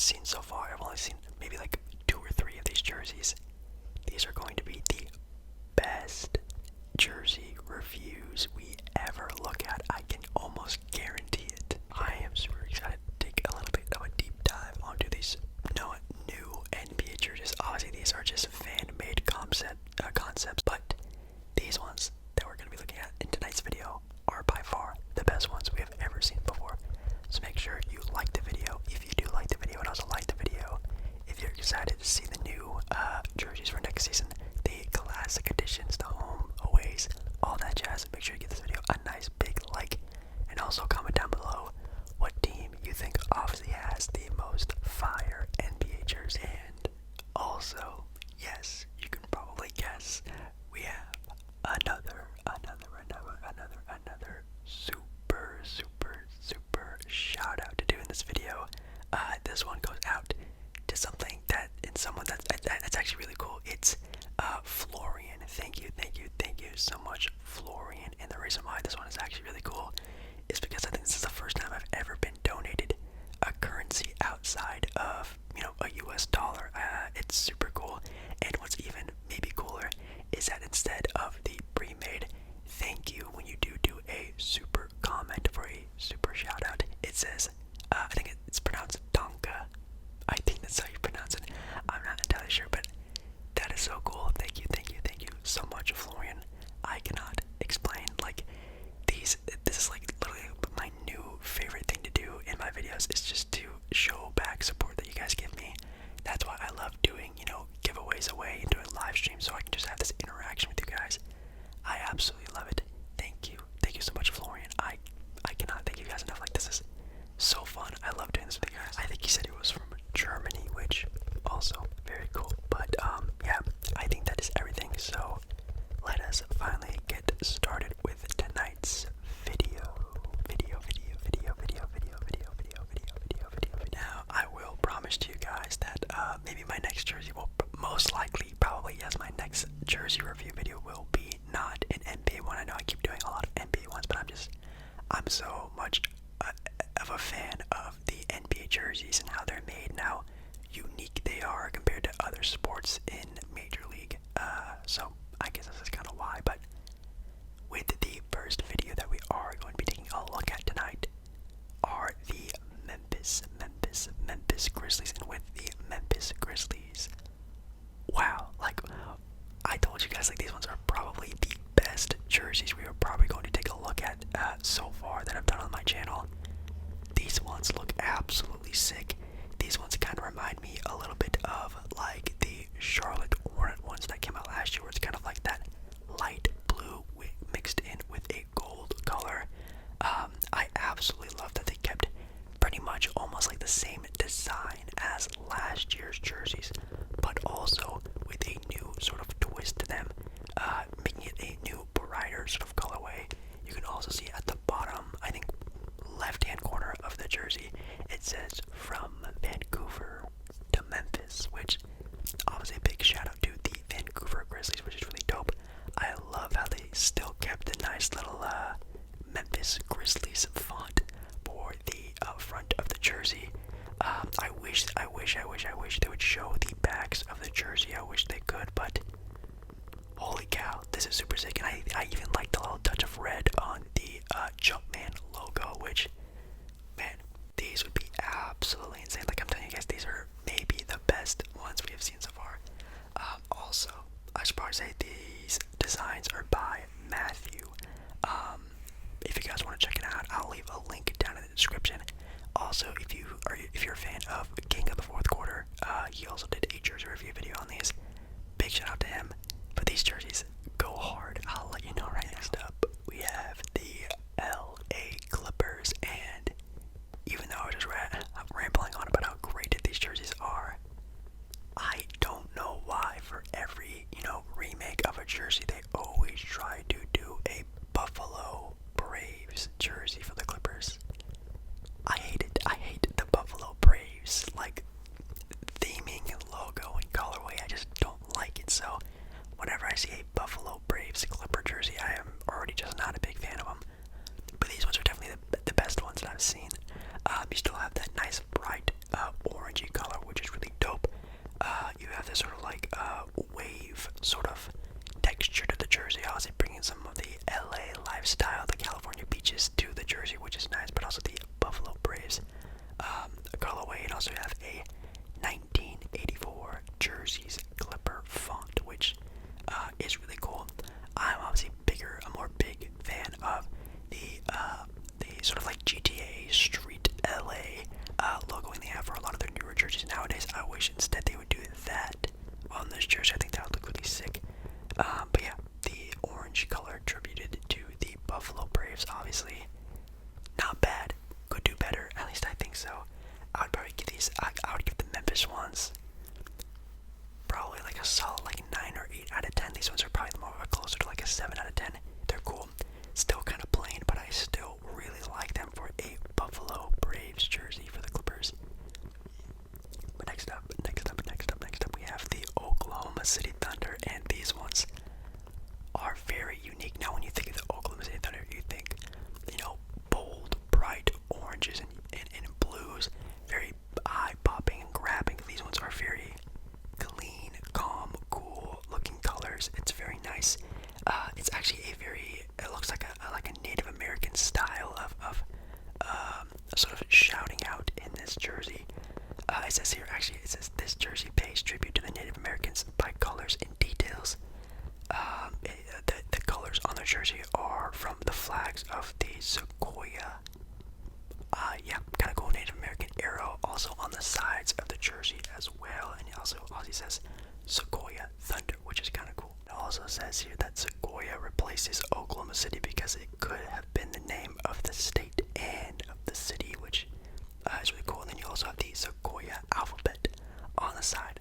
seen so far. I've only seen maybe like 2 or 3 of these jerseys. These are going to be the best jersey reviews we ever look at. I can almost guarantee it. I am super excited to take a little bit of a deep dive onto these new NBA jerseys. Obviously, these are just fan-made concepts, but these ones that we're going to be looking at in tonight's video are by far the best ones we have ever seen before. So make sure you like the video if you do like the video, and also like the video if you're excited to see the new jerseys for next season, the classic editions, the home, aways, all that jazz. Make sure you give this video a nice big like, and also comment down below what team you think obviously has the most fire NBA jersey. And also, yes, you can probably guess, we have another super shout out to do in this video. This one goes out to someone that's actually really cool. It's Florian. Thank you so much, Florian. And the reason why this one is actually really cool is because I think this is the first time I've ever been donated a currency outside of, a US dollar. It's super cool. And what's even maybe cooler is that instead of the pre-made thank you, when you do a super comment for a super shout out, it says, I think it's pronounced Donka. I think that's how you pronounce it. I'm not entirely sure, but that is so cool. Thank you so much, Florian. I cannot explain, this is literally my new favorite thing to do in my videos, is just to show back support that you guys give me. That's why I love doing, giveaways away and doing live streams, so I can just have this interaction with you guys. I absolutely love it. Thank you so much, Florian. I cannot thank you guys enough. This is so fun. I love doing this with you guys. I think he said he was from Germany, which also very cool. But yeah, I think that is everything. So let us finally get started with tonight's video. Now, I will promise to you guys that maybe my next jersey will most likely, probably, yes, my next jersey review video will be not an NBA one. I know I keep doing a lot of NBA ones, but I'm so much of a fan of the NBA jerseys and how they're made and how unique they are compared to other sports in Major League. So I guess this is kind of why. But with the first video that we are going to be taking a look at tonight are the Memphis Grizzlies, and with the Memphis Grizzlies, wow, I told you guys, these ones are probably the best jerseys we are probably going to take a look at so far that I've done on my channel. These ones look absolutely sick. These ones kind of remind me a little bit of the Charlotte Hornet ones that came out last year, where it's kind of like that light blue mixed in with a gold color. I absolutely love that they kept pretty much almost the same design as last year's jerseys, but also with a new sort of twist to them, making it a new brighter sort of colorway. You can also see at the bottom, I think left-hand corner of the jersey, it says from Vancouver to Memphis, which obviously a big shout out to the Vancouver Grizzlies, which is really dope. I love how they still kept the nice little Memphis Grizzlies font for the front of the jersey. I wish they would show the backs of the jersey. I wish they could, but holy cow, this is super sick. And I even like the little touch of red on the Jumpman logo, which, man, these would be absolutely insane. I'm telling you guys, these are maybe the best ones we have seen so far. Also, I should probably say these designs are by Matthew. If you guys want to check it out, I'll leave a link down in the description. Also, if you're a fan of King of the Fourth Quarter, he also did a jersey review video on these. Big shout out to him. But these jerseys go hard. I'll let you know right next up. We have the LA Clippers, and even though I was just rambling on about how great these jerseys are, I don't know why for every, remake of a jersey, they always try to do a Buffalo Braves jersey for the Clippers. I hate it. I hate the Buffalo Braves, theming and logo and colorway. I just don't like it. So whenever I see a Buffalo Braves Clipper jersey, Braves, obviously. Not bad. Could do better. At least I think so. I would probably give these. I would give the Memphis ones probably like a solid like 9 or 8 out of 10. These ones are probably more closer to like a 7 out of 10. They're cool. Still kind of plain, but I still really like them for a Buffalo Braves jersey for the Clippers. But next up, we have the Oklahoma City Thunder, and these ones are very unique. Now, when you think of the Oklahoma City Thunder, you think, bold, bright oranges and blues, very eye-popping and grabbing. These ones are very clean, calm, cool looking colors. It's very nice. It's actually it looks like a Native American style of sort of shouting out in this jersey. It says here, this jersey pays tribute to the Native Americans by colors and details. The colors on the jersey are from the flags of the Sequoia. Kind of cool Native American arrow also on the sides of the jersey as well. And it also says Sequoia Thunder, which is kind of cool. It also says here that Sequoia replaces Oklahoma City because it could have been the name of the state and of the city, which is really cool. And then you also have the Sequoia alphabet on the side.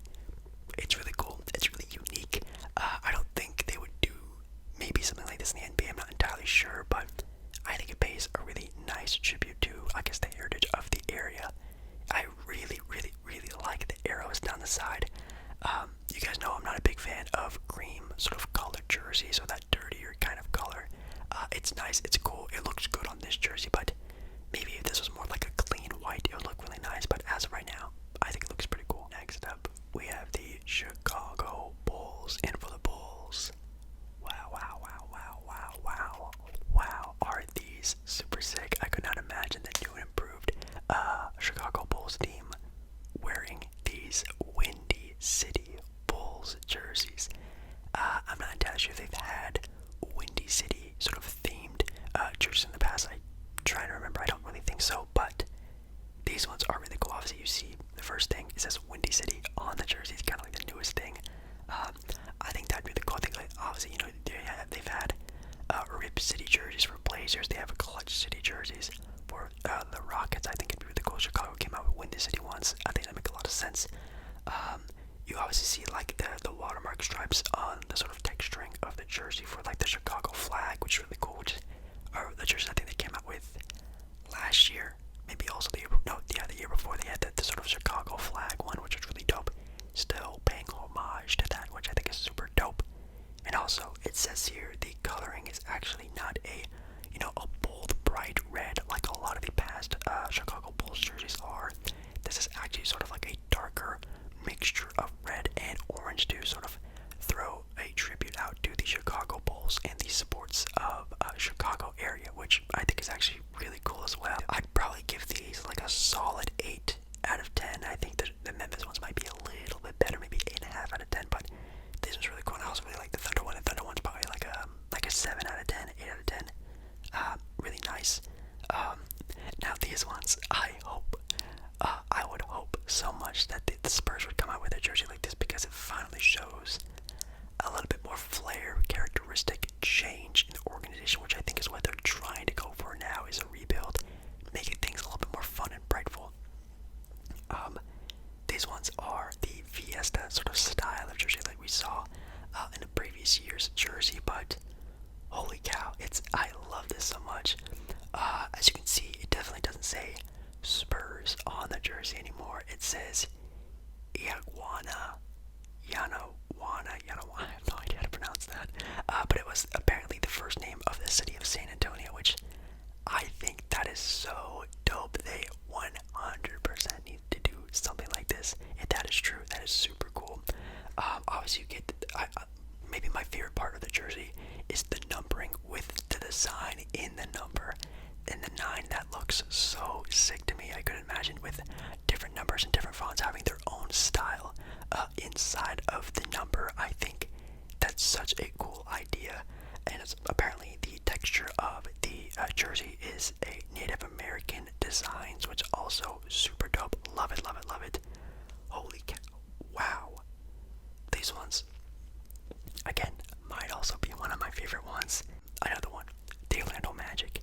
It's really cool. It's really unique. I don't think they would do maybe something like this in the NBA. I'm not entirely sure, but I think it pays a really nice tribute to, I guess, the heritage of the area. I really, really, really like the arrows down the side. You guys know I'm not a big fan of cream sort of colored jerseys or that dirtier kind of color. It's nice. It's cool. It looks good on this jersey, but maybe if this was more like a clean white, it would look really nice. But as of right now, I think it looks pretty cool. Next up, we have the Chicago Bulls. And for the Bulls, wow, are these super sick. I could not imagine the new and improved Chicago Bulls team wearing these Windy City Bulls jerseys. I'm not entirely sure if they've had Windy City sort of themed jerseys in the past. I'm trying to remember. I don't really think so, but these ones are really cool. Obviously, you see the first thing, it says Windy City on the jersey. It's kind of like the newest thing. I think that'd be the cool thing. Like, obviously, they've had Rip City jerseys for Blazers. They have Clutch City jerseys for the Rockets. I think it'd be really cool. Chicago came out with Windy City ones. I think that makes a lot of sense. You obviously see like the watermark stripes on the sort of texturing of the jersey for like the Chicago flag, which is really cool. Which are the jerseys I think they came out with last year. Maybe also the year before they had the sort of Chicago flag one, which was really dope. Still paying homage to that, which I think is super dope. And also, it says here the coloring is actually not a bold, bright red like a lot of the past Chicago Bulls jerseys are. This is actually sort of like a darker mixture of red and orange to sort of throw a tribute out to the Chicago Bulls and the sports of Chicago area, which I think is actually really cool as well. I'd probably give these like a solid 8 out of 10. I think the Memphis ones might be a little bit better, maybe 8.5 out of 10, but this one's really cool. And I also really like the Thunder one. The Thunder one's probably like a 7 out of 10, 8 out of 10. Really nice. Now these ones, I would hope so much that the Spurs would come out with a jersey like this, because it finally shows a little bit more flair, characteristic change in the organization, which I think is what they're trying to go for now, is a rebuild, making things a little bit more fun and brightful. These ones are the Fiesta sort of style of jersey like we saw in the previous year's jersey, but holy cow, I love this so much. As you can see, it definitely doesn't say Spurs on the jersey anymore. It says Yaguana. I have no idea how to pronounce that. But it was apparently the first name of the city of San Antonio, which I think that is so dope. They 100% need to do something like this. If that is true, that is super cool. Obviously, you get maybe my favorite part of the jersey is the numbering with the design in the number. And the 9, that looks so sick to me. I couldn't imagine with different numbers and different fonts having their own style inside of the number. I think that's such a cool idea. And it's apparently the texture of the jersey is a Native American designs, which also super dope. Love it, love it, love it. Holy cow. Wow. These ones, again, might also be one of my favorite ones. Another one, the Orlando Magic.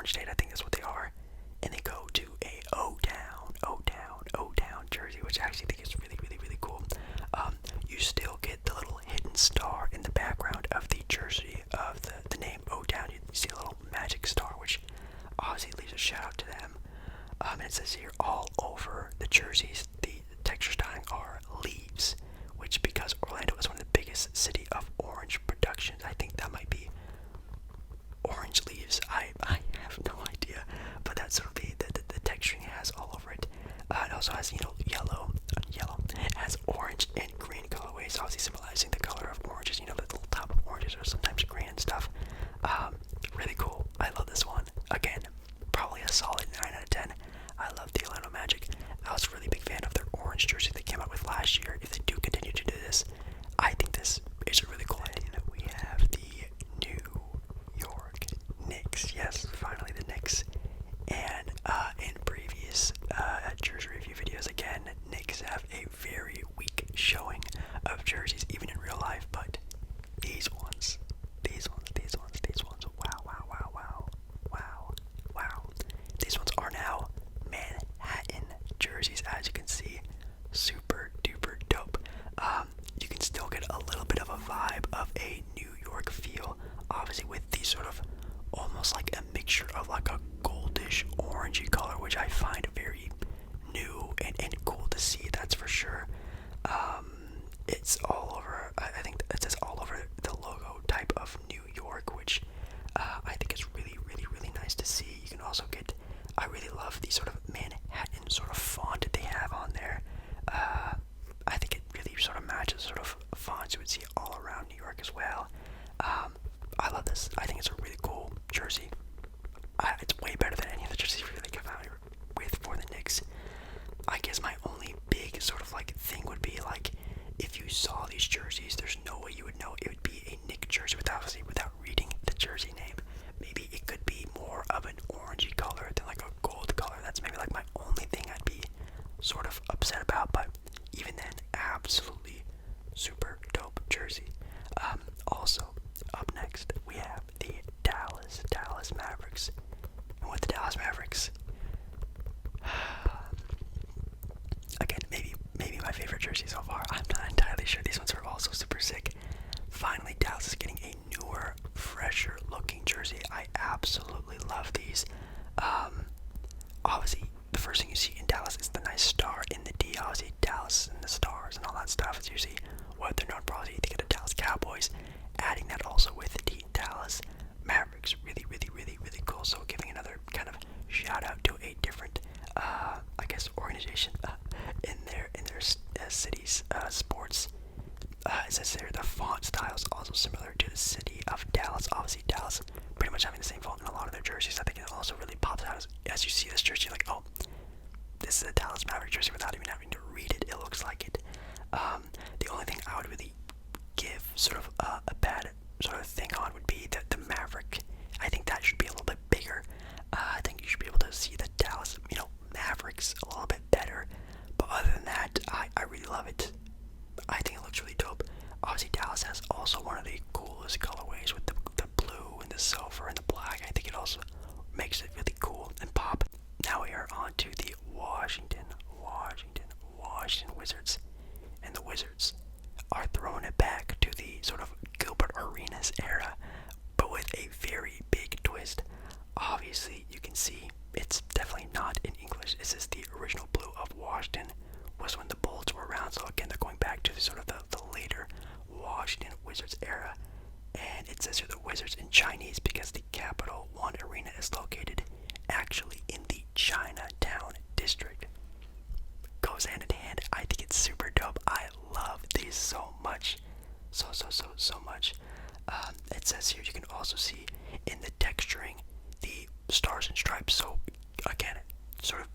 Orange State, I think that's what they are. And they go to a O-Town jersey, which I actually think is really, really, really cool. You still get the little hidden star in the background of the jersey of the name O-Town. You see a little magic star, which obviously leaves a shout out to them. And it says here all over the jerseys, the texture styling are leaves, which because Orlando is one of the biggest city of orange productions, I think that might be orange leaves. I have no idea, but that's sort of the texturing it has all over it. It also has, yellow, it has orange and green colorways, obviously symbolizing the color of oranges, the little top of oranges are sometimes green and stuff. Really cool. I love this one. Again, probably a solid 9 out of 10. I love the Orlando Magic. I was a really big fan of their orange jersey they came out with last year. If they do continue to do this, I think this is a really cool idea. We have the New York Knicks. Yes, finally the Knicks. And in previous jersey review videos, again, Knicks have a very weak showing of jerseys, even in real life. But these ones, wow. These ones are now Manhattan jerseys, as you can see. Super duper dope. You can still get a little bit of a vibe of a New York feel, obviously with these sort of almost like a mixture of like a goldish orangey color, which I find very new and cool to see, that's for sure. It's all over, I think it says all over the logo type of New York, which I think is really, really, really nice to see. You can also get, I really love the sort of Manhattan sort of font that they have on there. I think it really sort of matches sort of fonts you would see all around New York as well. I love this. I think it's a really cool jersey. It's way better than any of the jerseys really come out with for the Knicks. I guess my only big sort of like thing would be like, if you saw these jerseys, there's no way you would know it would be a Knicks jersey without reading the jersey name. Maybe it could be more of an orangey color than like a gold color. That's maybe like my only thing I'd be sort of upset about, but even then, absolutely super dope jersey. Also, up next, we have the Dallas Mavericks. And with the Dallas Mavericks, again, maybe my favorite jersey so far. I'm not entirely sure. These ones are also super sick. Finally, Dallas is getting a newer, fresher looking jersey. I absolutely love these. Obviously, the first thing you see in Dallas is the nice star in the D. Obviously, Dallas and the stars and all that stuff is usually what they're known for. Obviously, you think of the Dallas Cowboys. Adding that also with the Dallas Mavericks, really, really, really, really cool. So giving another kind of shout out to a different, I guess, organization in their city's sports. It says there the font style is also similar to the city of Dallas. Obviously, Dallas pretty much having the same font in a lot of their jerseys. I think it also really pops out as you see this jersey, like, oh, this is a Dallas Maverick jersey without even having to read it. It looks like it. The only thing I would really give sort of a bad sort of thing on would be the Maverick. I think that should be a little bit bigger. I think you should be able to see the Dallas, Mavericks a little bit better. But other than that, I really love it. I think it looks really dope. Obviously, Dallas has also one of the coolest colorways with the blue and the silver and the black. I think it also makes it really cool and pop. Now we are on to the Washington Wizards. And the Wizards are throwing it back to the sort of Gilbert Arenas era, but with a very big twist. Obviously, you can see it's definitely not in English. It says the original blue of Washington was when the Bulls were around. So again, they're going back to the sort of the later Washington Wizards era. And it says here the Wizards in Chinese because the Capital One Arena is located actually in the Chinatown district. Goes hand in hand. I think it's super dope. I love these so much. So much. It says here you can also see in the texturing the stars and stripes. So again, sort of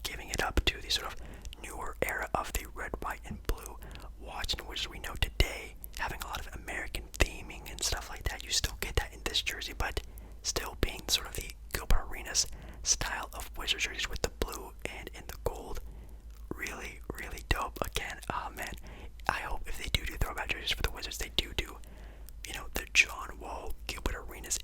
giving it up to the sort of newer era of the red, white, and blue Washington, which we know today having a lot of American theming and stuff like that. You still get that in this jersey, but still being sort of the Gilbert Arenas style of Wizards jerseys with the blue and in the gold. Really, really dope. Again, man, I hope if they do throwback jerseys for the Wizards, they do the John Wall Gilbert Arenas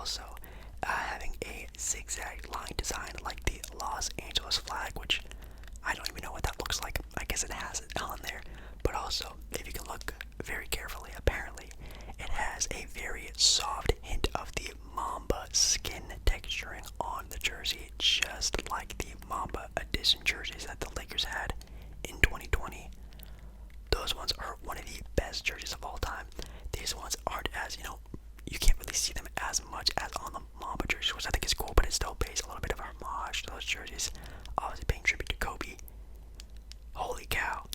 also having a zigzag line design like the Los Angeles flag, which I don't even know what that looks like. I guess it has it on there. But also, if you can look very carefully, apparently it has a very soft hint of the Mamba skin texturing on the jersey, just like the Mamba edition jerseys that the Lakers had in 2020. Those ones are one of the best jerseys of all time. These ones aren't as, you can't really see them as much as on the Mamba jerseys, which I think is cool, but it still pays a little bit of homage to those jerseys. Obviously paying tribute to Kobe. Holy cow,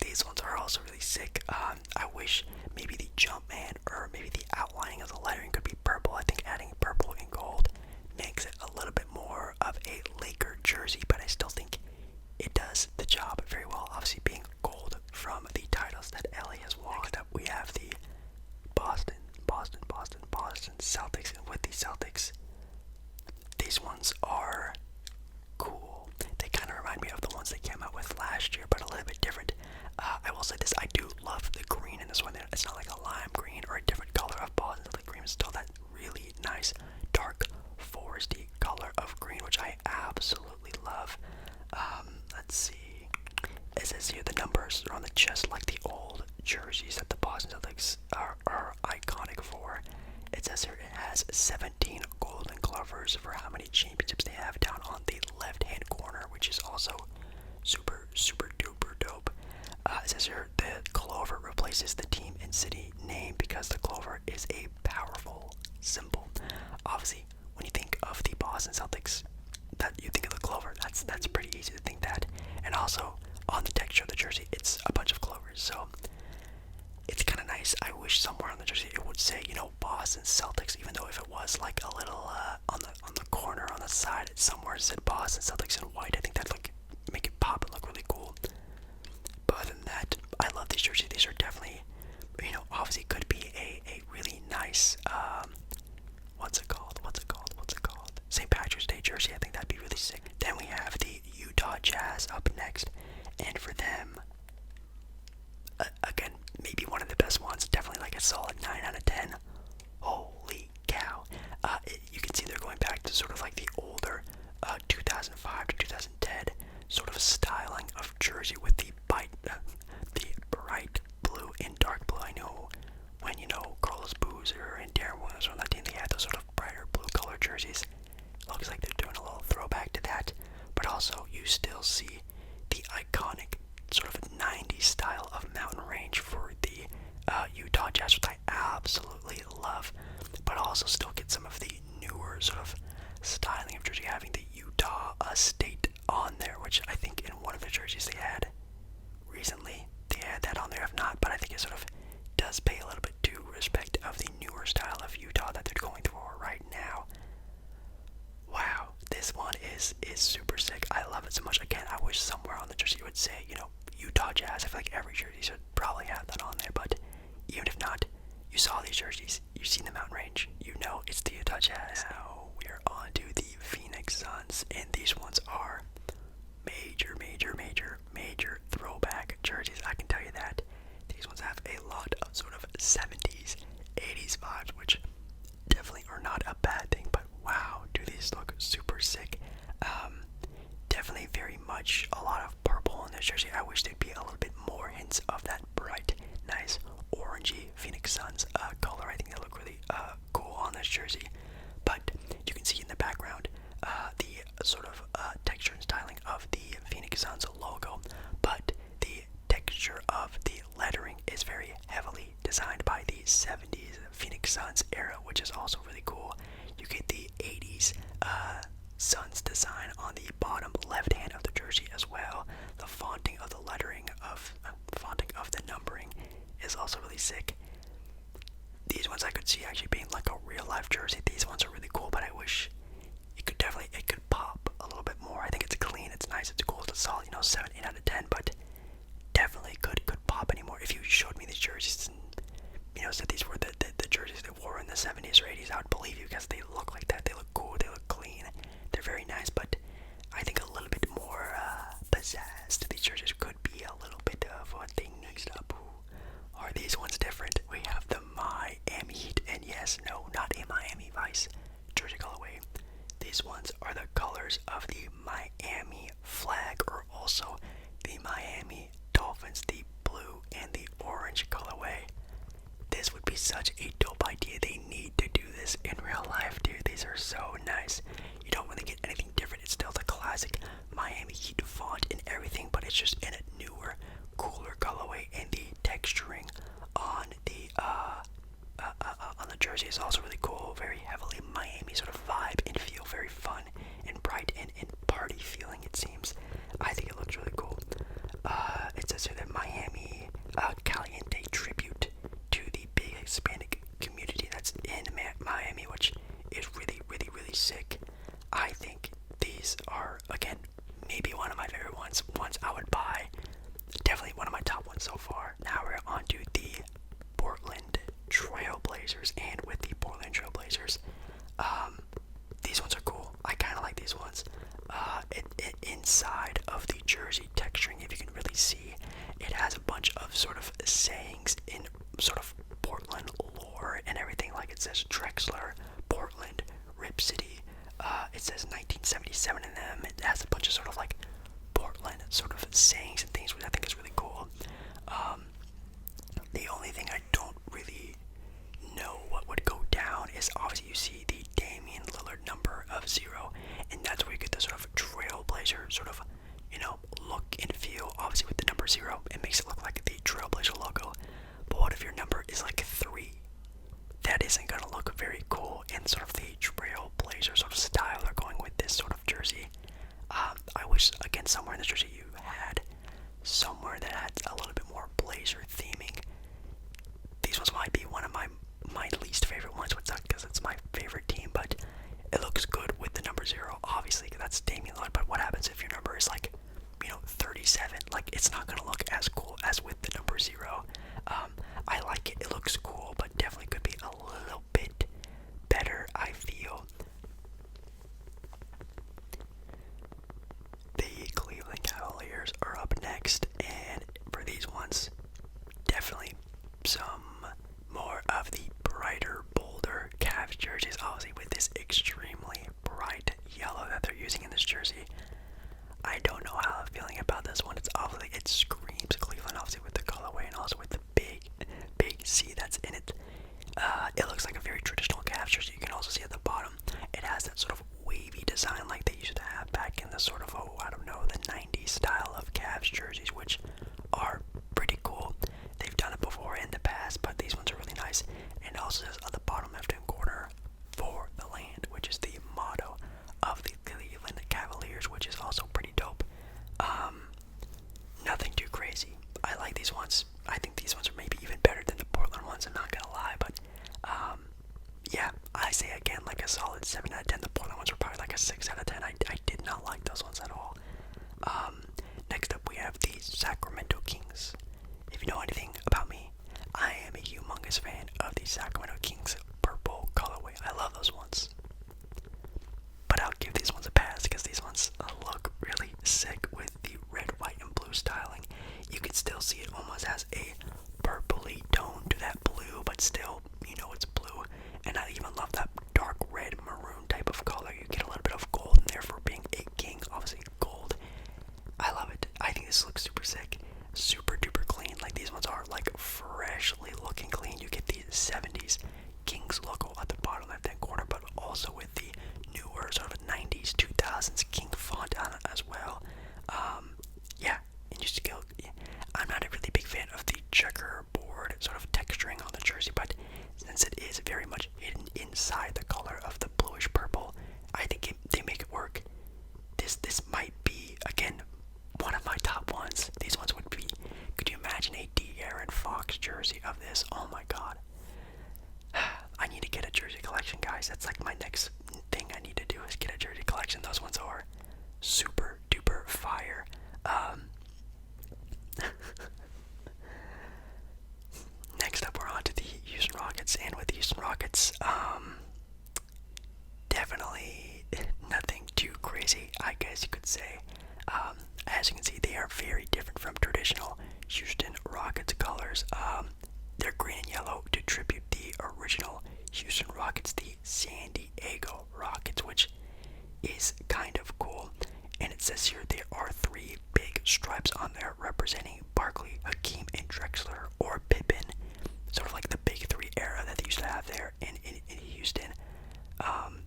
these ones are also really sick. I wish maybe the Jumpman or maybe the outlining of the lettering could be purple. I think adding purple and gold makes it a little bit more of a Laker jersey, but I still think it does the job very well. Obviously being gold from the titles that LA has won. Next up we have the Boston Celtics, and with the Celtics, these ones are cool. They kind of remind me of the ones they came out with last year, but a little bit different. I will say this, I do love the green in this one. It's not like a lime green or a different color of Boston. The green is still that really nice, dark, foresty color of green, which I absolutely love. Let's see. It says here the numbers are on the chest like the old jerseys that the Boston Celtics are iconic for. It says here it has 17 golden glovers for how many championships they have down on the left-hand corner, which is also super duper dope. It says here the clover replaces the team and city name because the clover is a powerful symbol. Obviously, when you think of the Boston Celtics, that you think of the clover. That's pretty easy to think that. And also on the texture of the jersey, it's a bunch of clovers, so it's kind of nice. I wish somewhere on the jersey it would say, Boston Celtics, even though if it was like a little on the corner on the side, it somewhere said Boston Celtics in white. I think that'd make it pop and look really cool. But other than that, I love these jerseys. These are definitely, obviously could be a really nice what's it called? St. Patrick's Day jersey. I think that'd be really sick. Then we have the Utah Jazz up next, and for them, again, maybe one of the best ones. Definitely like a solid 9 out of 10. Holy cow! You can see they're going back to sort of like the older 2005 to 2010 sort of styling of jersey with the bright blue and dark blue. I know when Carlos Boozer and Darren Williams on that team, they had those sort of brighter blue color jerseys. Looks like they're doing a little throwback to that, but also you still see the iconic sort of 90s style of mountain range for the Utah Jazz, which I absolutely love, but also still get some of the newer sort of styling of jersey, having the Utah state on there, which I think in one of the jerseys they had recently, they had that on there. If not, but I think it sort of does pay a little bit to respect of the newer style of Utah that they're going for right now. Wow, this one is super sick. I love it so much. Again, I wish somewhere on the jersey it would say, Utah Jazz. I feel like every jersey should probably have that on there, but even if not, you saw these jerseys, you've seen the mountain range, it's the Utah Jazz. Now we are on to the Phoenix Suns, and these ones are major throwback jerseys. I can tell you that. These ones have a lot of sort of 70s, 80s vibes, which definitely are not a bad thing, but wow, do these look super sick. Definitely very much a lot of purple in this jersey. I wish there'd be a little bit more hints of that bright, nice, orangey Phoenix Suns color. I think they look really cool on this jersey. But you can see in the background the sort of texture and styling of the Phoenix Suns logo, but the texture of the lettering is very heavily designed by the 70s Phoenix Suns era, which is also really cool. You get the 80s Suns design on the bottom left hand of the jersey as well. The fonting of the lettering of the numbering is also really sick. These ones I could see actually being like a real life jersey. These ones are really cool, but I wish it could pop a little bit more. I think it's clean, it's nice, it's cool, it's solid, 7, 8 out of 10, but definitely could pop anymore. If you showed me these jerseys and said these were the jerseys they wore in the 70s or 80s, I would believe you because they look like that. They look cool, they look clean, they're very nice, but I think a little bit more pizzazz to these jerseys could be a little bit of a thing. Next up, are these ones different? We have the Miami Heat, and yes, no, not a Miami Vice these ones are the colors of the Miami flag, or also the Miami Dolphins, the blue and the orange colorway. This would be such a dope idea. They need to do this in real life, dude. These are so nice. You don't really get anything different. It's still the classic Miami Heat font and everything, but it's just in a newer, cooler colorway, and the texturing on the jersey is also really cool. Very heavily Miami sort of vibe and feel, very fun and bright and party feeling, it seems. I think it looks really cool. It says here that Miami Caliente tribute to the big Hispanic community that's in Miami, which is really, really, really sick. I think these are, again, maybe one of my favorite ones I would buy. Definitely one of my top ones so far. Now we're on to the Portland Trailblazers, and with the Portland Trailblazers, these ones are cool. I kind of like these ones. Inside of the jersey texturing, if you can really see, it has a bunch of sort of sayings in sort of Portland lore and everything. Like it says Drexler, Portland, Rip City. It says 1977 in them. It has a bunch of sort of like Portland sort of sayings and things, which I think is really cool. The only thing I don't really know what would go down is obviously you see the Damian Lillard number of 0, and that's where you get the sort of Trailblazer sort of, look and feel. Obviously with the number 0, it makes it look like the Trailblazer logo. But what if your number is like 3? That isn't gonna look very cool in sort of the Trailblazer sort of style they're going with this sort of jersey. I wish, again, somewhere in the jersey you had somewhere that had a little bit more Blazer theming. These ones might be one of my least favorite ones, which sucks because it's my favorite team, but it looks good with the number 0, obviously, because that's Damian Lillard. But what happens if your number is like, 37? Like, it's not going to look as cool as with the number 0. I like it. It looks cool, but definitely could be a little bit better, I feel. The Cleveland Cavaliers are up next, and for these ones, definitely some more of the brighter, bolder Cavs jerseys, obviously with this extremely bright yellow that they're using in this jersey. I don't know how I'm feeling about this one. It's obviously, it screams Cleveland, obviously with the colorway and also with the big C that's in it. It looks like a very traditional Cavs jersey. You can also see at the bottom, it has that sort of wavy design like they used to have back in the sort of, the 90s style of Cavs jerseys, which are pretty cool. They've done it before in the past, but these ones are really nice. And it also says at the bottom left-hand corner, "For the Land," which is the motto of the Cleveland Cavaliers, which is also pretty dope. Nothing too crazy. I like these ones. I think these ones are maybe even better than the Portland ones, I'm not gonna lie, but yeah, I say again like a solid 7 out of 10. The Portland ones were probably like a 6 out of 10. I did not like those ones at all. Next up we have the Sacramento Kings. If you know anything about me, I am a humongous fan of the Sacramento Kings purple colorway. I love those ones. But I'll give these ones a pass because these ones look really sick with the red, white, and blue styling. You can still see it almost has a purpley tone to that blue, but still, it's blue. And I even love that dark red maroon type of color. You get a little bit of gold in there for being a king, obviously gold. I love it. I think this looks super sick, super duper clean. Like these ones are like freshly looking clean. You get the 70s Kings logo at the bottom left-hand corner, but also with the newer sort of 90s, 2000s King font on it as well. Yeah, and you still, I'm not a really big fan of the checkerboard sort of texturing on the jersey, but since it is very much hidden inside the color of the bluish purple, I think they make it work. This might be, again, one of my top ones. These ones would be, could you imagine a De'Aaron Fox jersey of this? Oh my god. I need to get a jersey collection, guys. That's like my next thing I need to do is get a jersey collection. Those ones are super duper fire. Next up, we're on to the Houston Rockets, and with the Houston Rockets, definitely nothing too crazy, I guess you could say. As you can see, they are very different from traditional Houston Rockets colors. They're green and yellow to tribute the original Houston Rockets, the San Diego Rockets, which is kind of cool. And it says here there are 3 big stripes on there representing Barkley, Hakeem, and Drexler, or Pippen. Sort of like the big 3 era that they used to have there in Houston.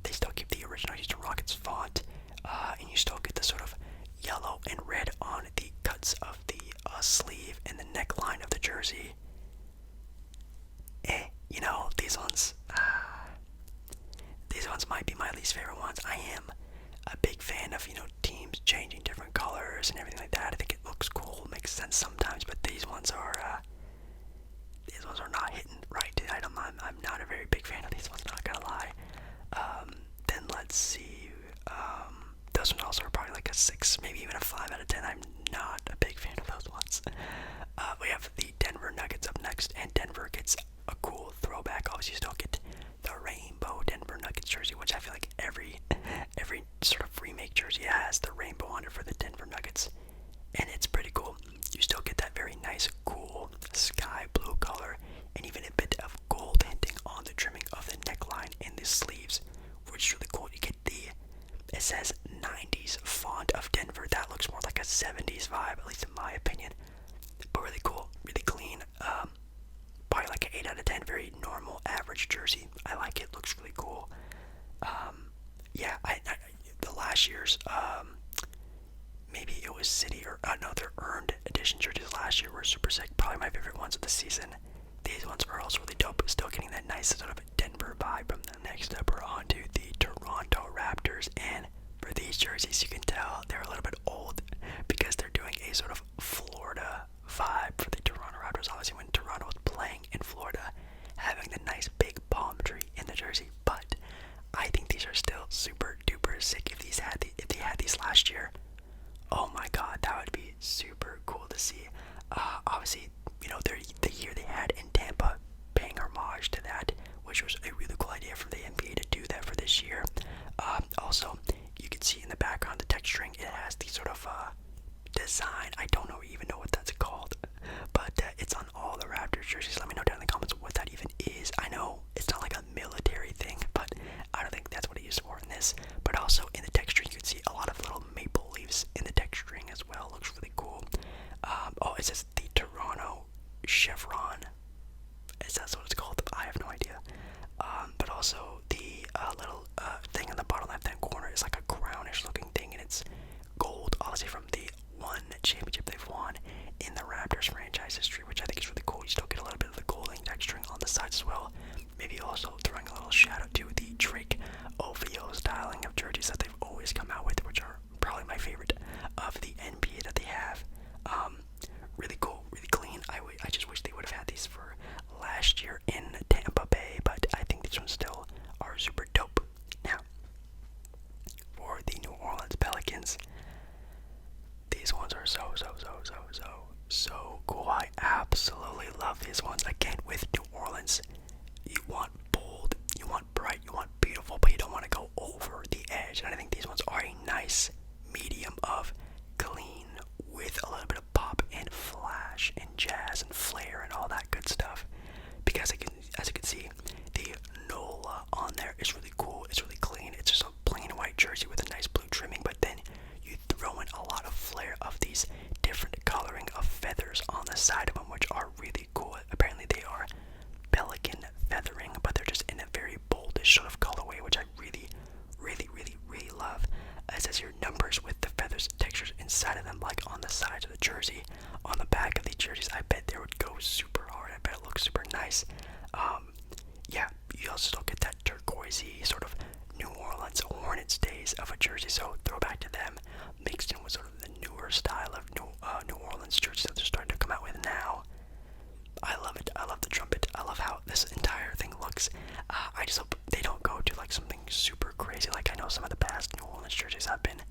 They still keep the original Houston Rockets font, and you still get the sort of yellow and red on the cuts of the sleeve and the neckline of the jersey. You know, these ones might be my least favorite ones. I am a big fan of, you know, teams changing different colors and everything like that. I think it looks cool, makes sense sometimes, but these ones are not hitting right. I'm not a very big fan of these ones, not gonna lie. Then let's see. Those ones also are probably like a 6, maybe even a 5 out of 10. I'm not a big fan of those ones. We have the Denver Nuggets up next, and Denver gets a cool throwback. Obviously, you still get the rainbow Denver Nuggets jersey, which I feel like every sort of remake jersey has the rainbow on it for the Denver Nuggets, and it's pretty cool. You still get that very nice, cool sky blue color, and even a bit of gold hinting on the trimming of the neckline and the sleeves, which is really cool. You get it says 90s font of Denver. That looks more like a 70s vibe, at least in my opinion. But really cool, really clean. Probably like an 8 out of 10, very normal, average jersey. I like it, looks really cool. Yeah, the last year's, maybe it was City or, no, their earned edition jerseys last year were super sick. Probably my favorite ones of the season. These ones are also really dope. Still getting that nice sort of Denver vibe from them. Next up, we're on to the Toronto Raptors. And for these jerseys, you can tell they're a little bit old because they're doing a sort of Florida vibe for the Toronto Raptors. Obviously, when Toronto was playing in Florida, having the nice big palm tree in the jersey. But I think these are still super duper sick. If they had these last year, oh my god, that would be super cool to see. Obviously, you know, the year they had in Tampa, paying homage to that, which was a really cool idea for the NBA to do that for this year. Also, you can see in the background the texturing, it has the sort of design. I don't even know what that's called, but it's on all the Raptors jerseys. Let me know down in the comments what that even is. I know it's not like a military thing, but I don't think that's what it used for in this. But also in the texturing, you can see a lot of little maple leaves in the texturing as well. Looks really cool. It says the Toronto chevron. Is that what it's called? I have no idea. But also the little thing in the bottom left-hand corner is like a crownish looking thing, and it's gold, obviously from the one championship they've won in the Raptors franchise history, which I think is really cool. You still get a little bit of the golding texturing on the sides as well. Maybe also throwing a little shout out to the Drake OVO styling of jerseys that they've always come out with, which are probably my favorite of the NBA that they have. Really cool, really clean. I just wish they would have had these for last year in Tampa Bay, but I think these ones still are super dope. Now, for the New Orleans Pelicans, these ones are so cool. I absolutely love these ones. Again, with New Orleans, you want bold, you want bright, you want beautiful, but you don't want to go over the edge. And I think these ones are a nice medium of clean with a little bit of pop and flash and jazz and flair and all that good stuff. Because as you can see, the NOLA on there is really cool. It's really clean. It's just a plain white jersey with a nice blue trimming, but then you throw in a lot of flair of these different coloring of feathers on the side of them, which are really cool. Apparently they are pelican feathering, but they're just in a very boldish sort of colorway, which I really love. It says your numbers with the feathers textures inside of them, like on the sides of the jersey. On the back of these jerseys, I bet they would go super hard. I bet it looks super nice. Yeah, you also still get that turquoisey sort of New Orleans Hornets days of a jersey, so throwback to them, mixed in with sort of the newer style of New Orleans jerseys that they're starting to come out with now. I love it. I love the trumpet. I love how this entire thing looks. I just hope they don't go to like something super crazy. Like I know some of the past New Orleans jerseys have been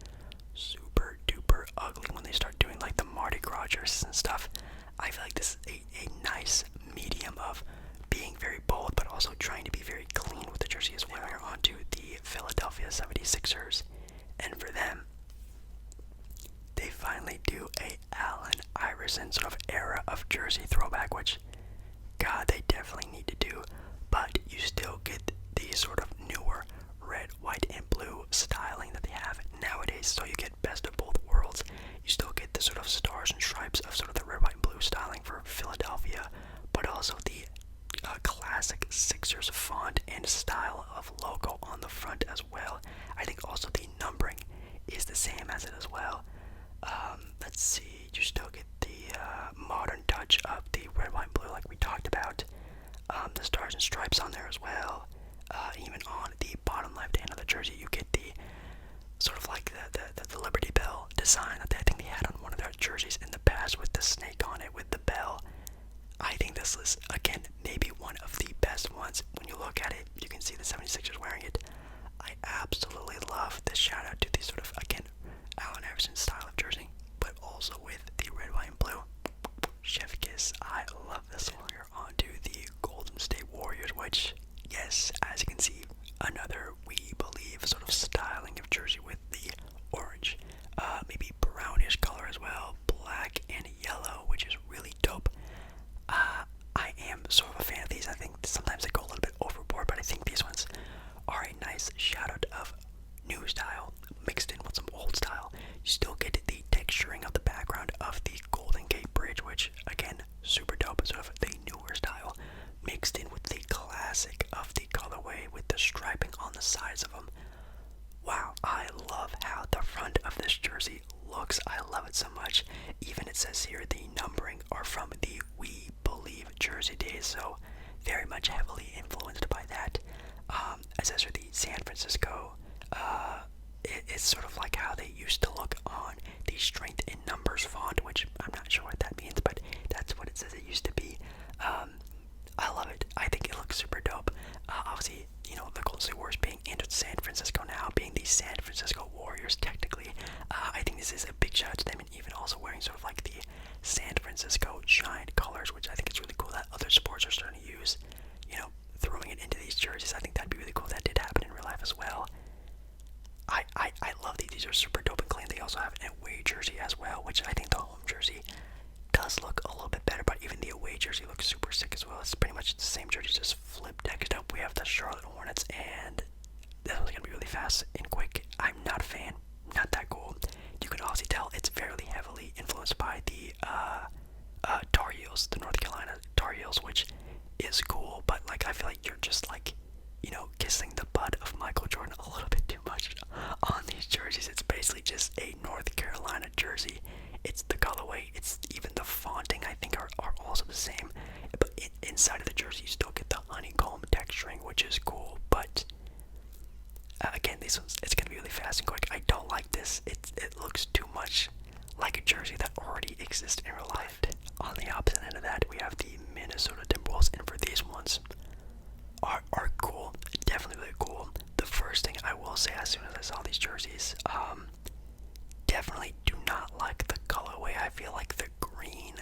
super duper ugly when they start doing like the Mardi Gras jerseys and stuff. I feel like this is a nice medium of being very bold, but also trying to be very clean with the jersey as well. We're on to the Philadelphia 76ers, and for them, they finally do a Allen Iverson sort of era of jersey throwback, which, God, they definitely need to do, but you still get the sort of newer red, white, and blue styling that they the same as it as well. Let's see, you still get the modern touch of the red, white, and blue like we talked about. The stars and stripes on there as well. Even on the bottom left hand of the jersey, you get the sort of like the Liberty Bell design that I think they had on one of their jerseys in the past with the snake on it with the bell. I think this is, again, maybe one of the best ones. When you look at it, you can see the 76ers wearing it. I absolutely love this shout out to the sort of, again, Allen Iverson style of jersey, but also with the red, white, and blue. Chef kiss. I love this one. We're on to the Golden State Warriors, which, yes, as you can see, another we believe sort of styling of jersey with the orange, maybe brownish color as well, black and yellow, which is really dope. I am sort of a fan of these. I think sometimes they go a little bit overboard, but I think these ones are a nice shout out of new style mixed in with some old style. You still get the texturing of the background of the Golden Gate Bridge, which again, super dope, sort of the newer style, mixed in with the classic of the colorway with the striping on the sides of them. Wow, I love how the front of this jersey looks. I love it so much. Even it says here the numbering are from the We Believe jersey days, so very much heavily influenced by that. It says for the San Francisco, it's sort of like how they used to look on the Strength in Numbers font, which I'm not sure what that means, but that's what it says it used to be. I love it. I think it looks super dope. Obviously, you know, the Golden State Warriors being in San Francisco now, being the San Francisco Warriors technically, I think this is a big shout out to them, and even also wearing sort of like the San Francisco giant colors, which I think is really cool that other sports are starting to use, you know, throwing it into these jerseys. I think that'd be really cool. That did happen in real life as well. I love these. These are super dope and clean. They also have an away jersey as well, which I think the home jersey does look a little bit better, but even the away jersey looks super sick as well. It's pretty much the same jersey, just flipped. Next up, we have the Charlotte Hornets, and this one's gonna be really fast and quick. I'm not a fan. Not that cool. You can obviously tell it's fairly heavily influenced by the Tar Heels, the North Carolina Tar Heels, which is cool, but like I feel like you're just like, you know, kissing the butt of Michael Jordan a little bit too much on these jerseys. It's basically just a North Carolina jersey. It's the colorway, it's even the fonting I think are also the same, but inside of the jersey you still get the honeycomb texturing, which is cool. But again, these ones, it's gonna be really fast and quick. I don't like this. It looks too much like a jersey that already exists in real life. On the opposite end of that, we have the Minnesota Timberwolves, and for these ones are cool, definitely really cool. The first thing I will say as soon as I saw these jerseys, definitely do not like the colorway. I feel like the green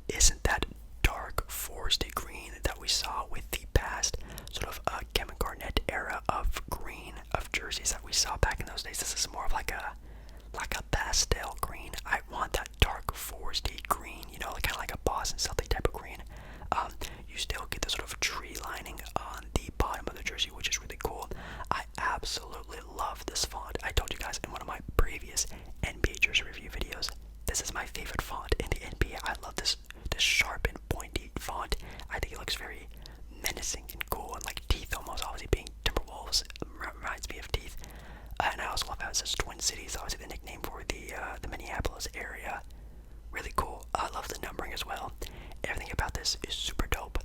isn't that dark foresty green that we saw with the past sort of Kevin Garnett era of green of jerseys that we saw back in those days. This is more of like a pastel green. I want that dark foresty green, you know, kind of like a Boston Celtics type of green. You still get the sort of tree lining on the bottom of the jersey, which is really cool. I absolutely love this font. I told you guys in one of my previous NBA jersey review videos, this is my favorite font in the NBA. I love this sharp and pointy font. I think it looks very menacing and cool, and like teeth almost. Obviously, being Timberwolves reminds me of teeth. And I also love how it says Twin Cities, obviously the nickname for the Minneapolis area. Really cool. I love the numbering as well. Everything about this is super dope.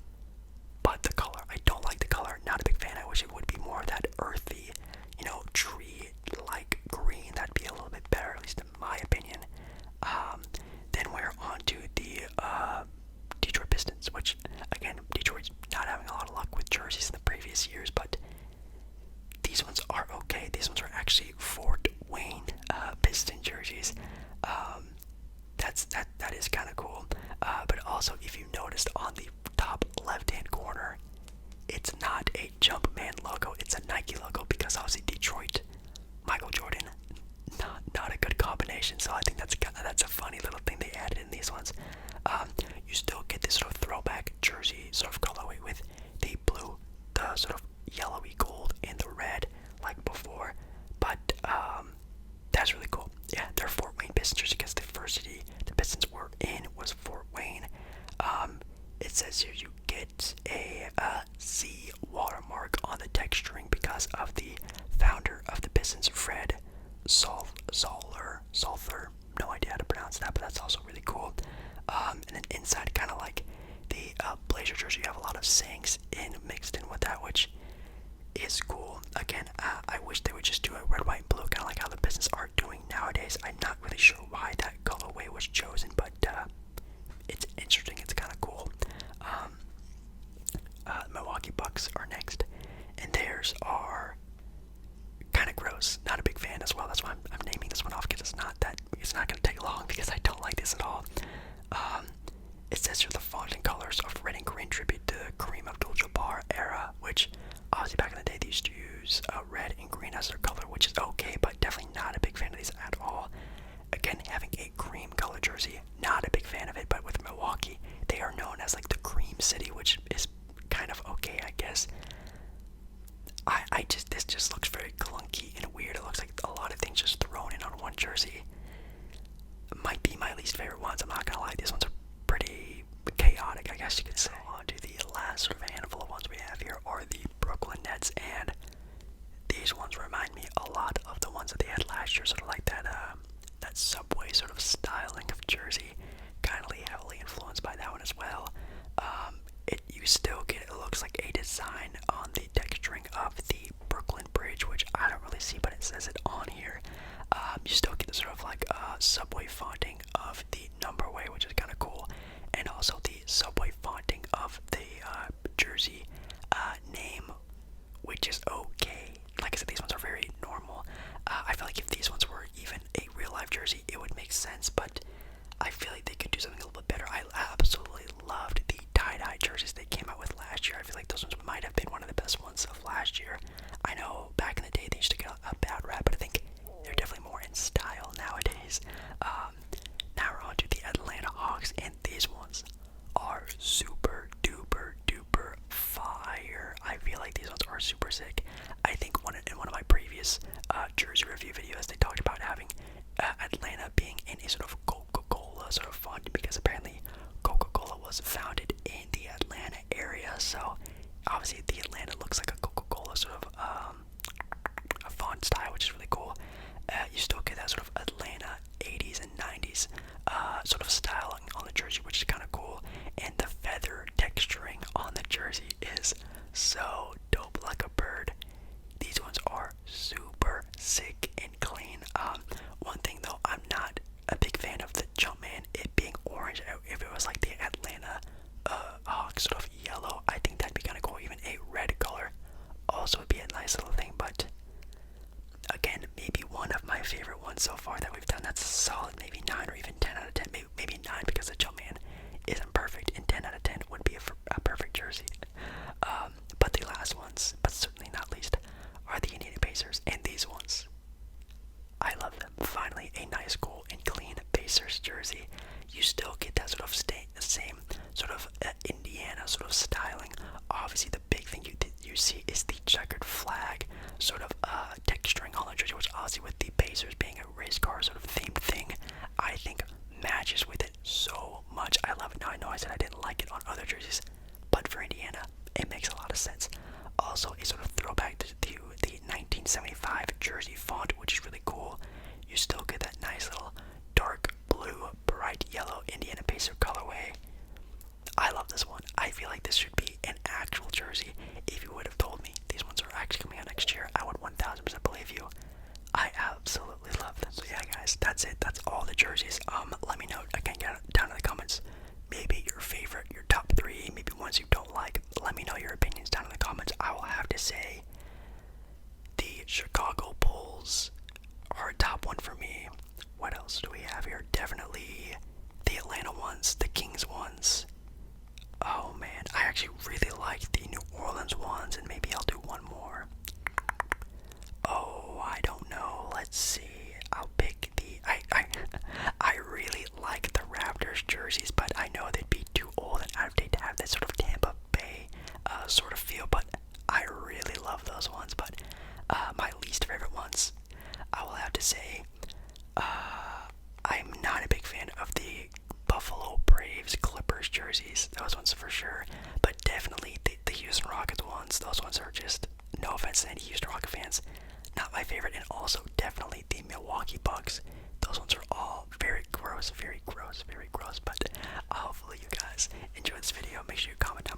But the color, I don't like the color. Not a big fan. I wish it would be more of that earthy, you know, tree-like green. That'd be a little bit better, at least in my opinion. Then we're on to the Detroit Pistons, which, again, Detroit's not having a lot of luck with jerseys in the previous years, but these ones are okay. These ones are actually Fort Wayne Piston jerseys. That is kind of cool. But also, if you noticed on the top left-hand corner, it's not a Jumpman logo. It's a Nike logo because obviously Detroit, Michael Jordan, not a good combination. So I think that's a funny little thing they added in these ones. You still get this sort of throwback jersey sort of colorway with the blue, the sort of yellowy gold, and the red like before. But that's really cool. Yeah, they're Fort Wayne Pistons jersey because the first city the Pistons were in was Fort Wayne. It says here you get a C watermark on the texturing because of the founder of the Pistons, Fred Sol sulfur. No idea how to pronounce that, but that's also really cool. And then inside, kind of like the Blazer jersey, you have a lot of sayings mixed in with that, which is cool. Again, I wish they would just do a red, white, and blue, kind of like how the Pistons are doing nowadays. I'm not really sure why that colorway was chosen, but it's interesting. It's kind of cool. Milwaukee Bucks are next, and theirs are kind of gross. Not a big fan as well. That's why I'm naming this one off, because it's not going to take long, because I don't like this at all. It says here the font and colors of red and green tribute to the Kareem Abdul-Jabbar era, which obviously back in the day they used to use red and green as their color, which is okay, but definitely not a big fan of these at all. Again, having a cream color jersey, not a big fan of it, but with Milwaukee, they are known as like the Cream City, which is kind of okay, I guess. This just looks very clunky and weird. It looks like a lot of things just thrown in on one jersey. Might be my least favorite ones. I'm not gonna lie, these ones are pretty chaotic, I guess you could say. On to the last sort of handful of ones we have here are the Brooklyn Nets, and these ones remind me a lot of the ones that they had last year, sort of like that Subway sort of styling of jersey, kind of heavily influenced by that one as well. You still get, it looks like a design on the texturing of the Brooklyn Bridge, which I don't really see, but it says it on here. You still get the sort of like Subway fonting of the number way, which is kind of cool, and also the Subway fonting of the jersey name, which is okay. Like I said, these ones are very normal. I feel like if these ones were even a real life jersey, it would make sense, but I feel like they could do something a little bit better. I absolutely loved the tie-dye jerseys they came out with last year. I feel like those ones might have been one of the best ones of last year. I know back in the day they used to get a bad rap, but I think they're definitely more in style nowadays. Now we're on to the Atlanta Hawks, and these ones are super duper duper fire. I feel like these ones are super sick. I think in one of my previous jersey review videos, they talked about having Atlanta being in a sort of Coca-Cola sort of font, because apparently Coca-Cola was founded in the Atlanta area, so obviously the Atlanta looks like a Coca-Cola sort of a font style, which is really cool. You still get that sort of Atlanta 80s and 90s sort of styling on the jersey, which is kind of cool, and the feather texturing on the jersey is so dope, like a bird. These ones are super sick and clean. One thing though, I'm not a big fan of the Jumpman, it being orange. If it was like the Atlanta Hawks sort of yellow, I think that'd be kind of cool. Even a red color also would be a nice little thing, but again, maybe one of my favorite ones so far that we've done. That's solid, maybe 9 or even 10 out of 10. Maybe 9 because the Jumpman isn't perfect, and 10 out of 10 would be a perfect jersey. But the last ones, but certainly not least, are the Indiana Pacers, and these ones, I love them. Finally, a nice, cool, and clean Pacers jersey. You still get that sort of same sort of Indiana sort of styling. Obviously, the big thing you see is the checkered flag sort of texturing on the jersey, which obviously with the Pacers being a race car sort of themed thing, I think matches with it so much. I love it. Now, I know I said I didn't like it on other jerseys, but for Indiana, it makes a lot of sense. Also, a sort of throwback to the 1975 jersey font, which is really cool. You still get that nice little dark blue, bright yellow Indiana Pacer colorway. I love this one. I feel like this should be an actual jersey. If you would have told me these ones are actually coming out next year, I would 1000% believe you. I absolutely love them. So yeah, guys, that's it. That's all the jerseys. Let me know again down in the comments. Maybe your favorite, your top 3, maybe ones you don't like. Let me know your opinions down in the comments. I will have to say the Chicago Bulls are a top one for me. What else do we have here? Definitely the Atlanta ones, the Kings ones. Oh man, I actually really like the New Orleans ones, and maybe I'll do one more. Oh, I don't know. Let's see. I'll pick the. I really like the Raptors jerseys, but I know they'd be too old and out of date to have that sort of Tampa Bay sort of feel. But I really love those ones. But my least favorite ones, I will have to say, I'm not a big fan of the Buffalo Braves Clippers jerseys. Those ones for sure. But definitely the Houston Rockets ones. Those ones are just, no offense to any Houston Rocket fans, not my favorite. And also definitely the Milwaukee Bucks. those ones are all very gross, very gross, very gross. But hopefully you guys enjoy this video. Make sure you comment